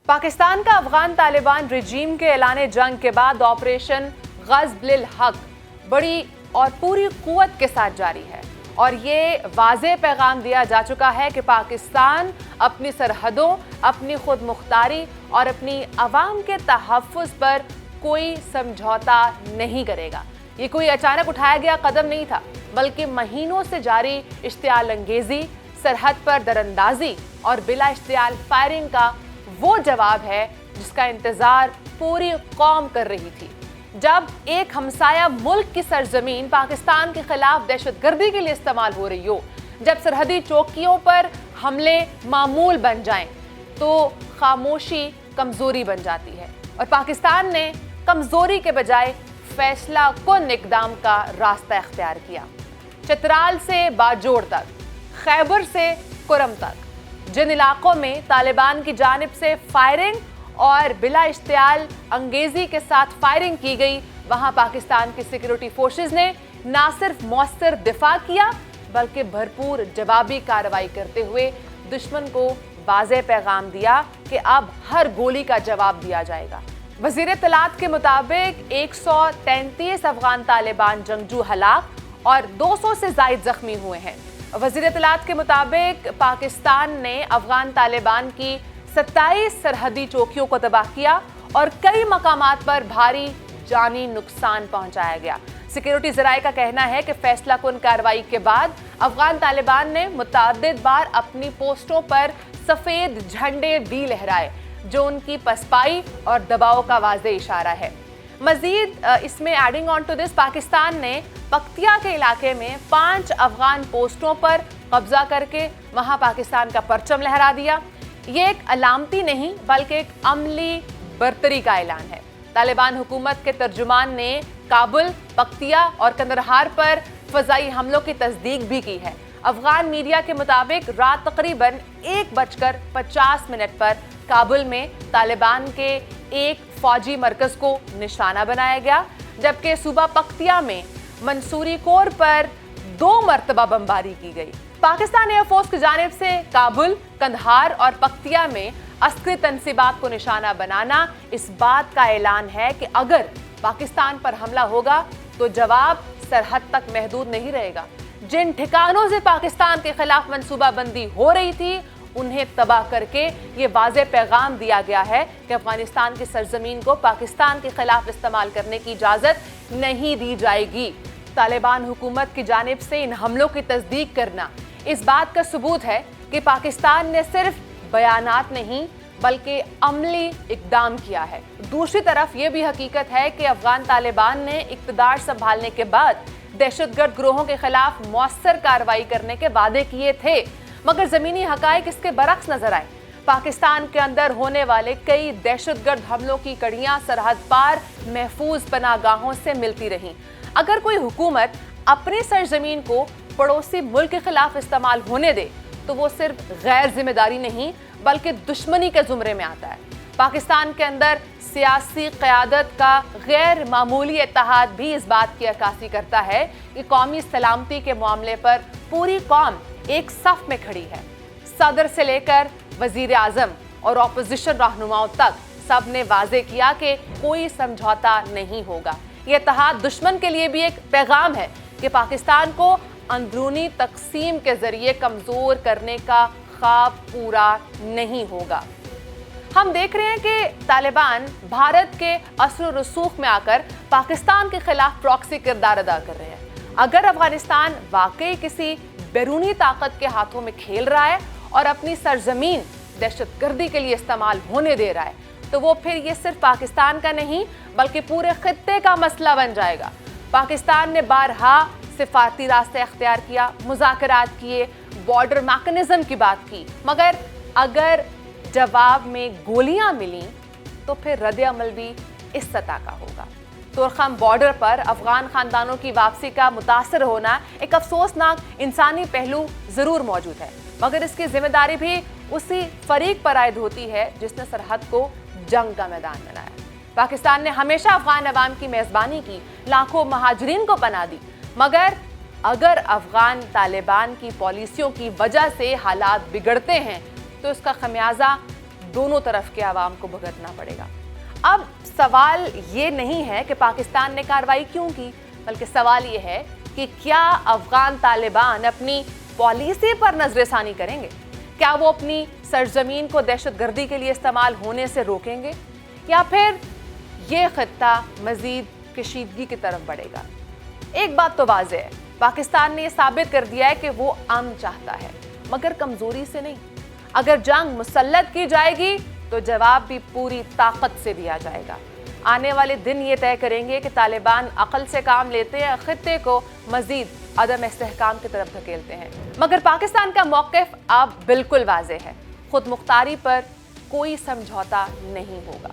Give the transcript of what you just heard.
पाकिस्तान का अफगान तालिबान रिजीम के ऐलान जंग के बाद ऑपरेशन ग़ज़्व-उल हक़ बड़ी और पूरी क़ुव्वत के साथ जारी है और ये वाज़ेह पैगाम दिया जा चुका है कि पाकिस्तान अपनी सरहदों, अपनी खुद मुख्तारी और अपनी अवाम के तहफ़्फ़ुज़ पर कोई समझौता नहीं करेगा। ये कोई अचानक उठाया गया कदम नहीं था, बल्कि महीनों से जारी इश्तियाल अंगेज़ी, सरहद पर दरअंदाज़ी और बिला इश्तियाल फायरिंग का वो जवाब है जिसका इंतज़ार पूरी कौम कर रही थी। जब एक हमसाया मुल्क की सरजमीन पाकिस्तान के खिलाफ दहशतगर्दी के लिए इस्तेमाल हो रही हो, जब सरहदी चौकियों पर हमले मामूल बन जाएं, तो खामोशी कमज़ोरी बन जाती है और पाकिस्तान ने कमज़ोरी के बजाय फैसला कुन इक़दाम का रास्ता इख्तियार किया। चित्राल से बाजोड़ तक, खैबर से कुरम तक, जिन इलाकों में तालिबान की जानिब से फायरिंग और बिला इश्तियाल अंगेज़ी के साथ फायरिंग की गई, वहाँ पाकिस्तान की सिक्योरिटी फोर्सेस ने ना सिर्फ मौसर दिफा किया बल्कि भरपूर जवाबी कार्रवाई करते हुए दुश्मन को वाज़ेह पैगाम दिया कि अब हर गोली का जवाब दिया जाएगा। वज़ीर इत्तलात के मुताबिक 133 अफगान तालिबान जंगजू हलाक और 200 से ज़ायद ज़ख्मी हुए हैं। वज़ीर इत्तलात के मुताबिक पाकिस्तान ने अफगान तालिबान की 27 सरहदी चौकियों को तबाह किया और कई मकामात पर भारी जानी नुकसान पहुंचाया गया। सिक्योरिटी ज़राए का कहना है कि फैसला कुन कार्रवाई के बाद अफगान तालिबान ने मुतअद्दिद बार अपनी पोस्टों पर सफ़ेद झंडे भी लहराए, जो उनकी पसपाई और दबाव का वाज़ेह इशारा है। मज़ीद इसमें adding on to this, Pakistan ने पख्तिया के इलाके में 5 अफगान पोस्टों पर कब्जा करके वहाँ पाकिस्तान का परचम लहरा दिया। ये एक अलामती नहीं बल्कि एक अमली बरतरी का ऐलान है। तालिबान हुकूमत के तर्जुमान ने काबुल, पख्तिया और कंदहार पर फ़ज़ाई हमलों की तस्दीक भी की है। अफगान मीडिया के मुताबिक रात तकरीबन 1:50 पर काबुल में तालिबान के एक फ़ौजी मरकज़ को निशाना बनाया गया, जबकि सूबा पख्तिया में मंसूरी कोर पर 2 मरतबा बमबारी की गई। पाकिस्तान एयरफोर्स की जानिब से काबुल, कंदहार और पख्तिया में अस्करी तनसीबात को निशाना बनाना इस बात का ऐलान है कि अगर पाकिस्तान पर हमला होगा तो जवाब सरहद तक महदूद नहीं रहेगा। जिन ठिकानों से पाकिस्तान के खिलाफ मनसूबाबंदी हो रही थी, उन्हें तबाह करके ये वाज़ेह पैगाम दिया गया है कि अफगानिस्तान की सरजमीन को पाकिस्तान के खिलाफ इस्तेमाल करने की इजाज़त नहीं दी जाएगी। तालिबान हुकूमत की जानिब से इन हमलों की तस्दीक करना इस बात का सबूत है कि पाकिस्तान ने सिर्फ बयानात नहीं बल्कि अमली इक़दाम किया है। दूसरी तरफ ये भी हकीकत है कि अफगान तालिबान ने इक़्तिदार संभालने के बाद दहशतगर्द ग्रोहों के खिलाफ मौसर कार्रवाई करने के वादे किए थे, मगर ज़मीनी हक़ाइक़ इसके बरक्स नजर आए। पाकिस्तान के अंदर होने वाले कई दहशतगर्द हमलों की कड़ियाँ सरहद पार महफूज पनाहगाहों से मिलती रहीं। अगर कोई हुकूमत अपनी सरजमीन को पड़ोसी मुल्क के खिलाफ इस्तेमाल होने दे तो वो सिर्फ गैर जिम्मेदारी नहीं बल्कि दुश्मनी के ज़ुमरे में आता है। पाकिस्तान के अंदर सियासी क़यादत का गैर मामूली इत्तेहाद भी इस बात की अक्कासी करता है कि कौमी सलामती के मामले पर पूरी कौम एक सफ में खड़ी है। सदर से लेकर वज़ीर आज़म और अपोजिशन रहनुमाओं तक सब ने वाज़ेह किया कि कोई समझौता नहीं होगा। ये इत्तेहाद दुश्मन के लिए भी एक पैगाम है कि पाकिस्तान को अंदरूनी तकसीम के ज़रिए कमज़ोर करने का ख्वाब पूरा नहीं होगा। हम देख रहे हैं कि तालिबान भारत के असर रसूख में आकर पाकिस्तान के खिलाफ प्रॉक्सी किरदार अदा कर रहे हैं। अगर अफगानिस्तान वाकई किसी बैरूनी ताकत के हाथों में खेल रहा है और अपनी सरजमीन दहशतगर्दी के लिए इस्तेमाल होने दे रहा है, तो वो फिर ये सिर्फ पाकिस्तान का नहीं बल्कि पूरे खित्ते का मसला बन जाएगा। पाकिस्तान ने बारहा सिफारती रास्ते अख्तियार किया, मुज़ाकरात किए, बॉर्डर मैकेनिज्म की बात की, मगर अगर जवाब में गोलियां मिली तो फिर रद्द अमल भी इस सतह का होगा। तुरखम बॉर्डर पर अफगान खानदानों की वापसी का मुतासर होना एक अफसोसनाक इंसानी पहलू ज़रूर मौजूद है, मगर इसकी जिम्मेदारी भी उसी फरीक पर आयद होती है जिसने सरहद को जंग का मैदान बनाया। पाकिस्तान ने हमेशा अफगान अवाम की मेज़बानी की, लाखों महाजरीन को पनाह दी, मगर अगर अफगान तालिबान की पॉलिसियों की वजह से हालात बिगड़ते हैं तो इसका खमियाजा दोनों तरफ के आवाम को भुगतना पड़ेगा। अब सवाल ये नहीं है कि पाकिस्तान ने कार्रवाई क्यों की, बल्कि सवाल ये है कि क्या अफगान तालिबान अपनी पॉलिसी पर नजरसानी करेंगे? क्या वो अपनी सरजमीन को दहशतगर्दी के लिए इस्तेमाल होने से रोकेंगे, या फिर ये खित्ता मजीद कशीदगी की तरफ बढ़ेगा? एक बात तो वाज़ेह है, पाकिस्तान ने ये साबित कर दिया है कि वो अमन चाहता है, मगर कमजोरी से नहीं। अगर जंग मुसल्लत की जाएगी तो जवाब भी पूरी ताकत से दिया जाएगा। आने वाले दिन ये तय करेंगे कि तालिबान अक्ल से काम लेते हैं, खित्ते को मजीद अदम इस्तेहकाम की तरफ धकेलते हैं। मगर पाकिस्तान का मौक़िफ़ अब बिल्कुल वाज़ेह है, खुद मुख्तारी पर कोई समझौता नहीं होगा।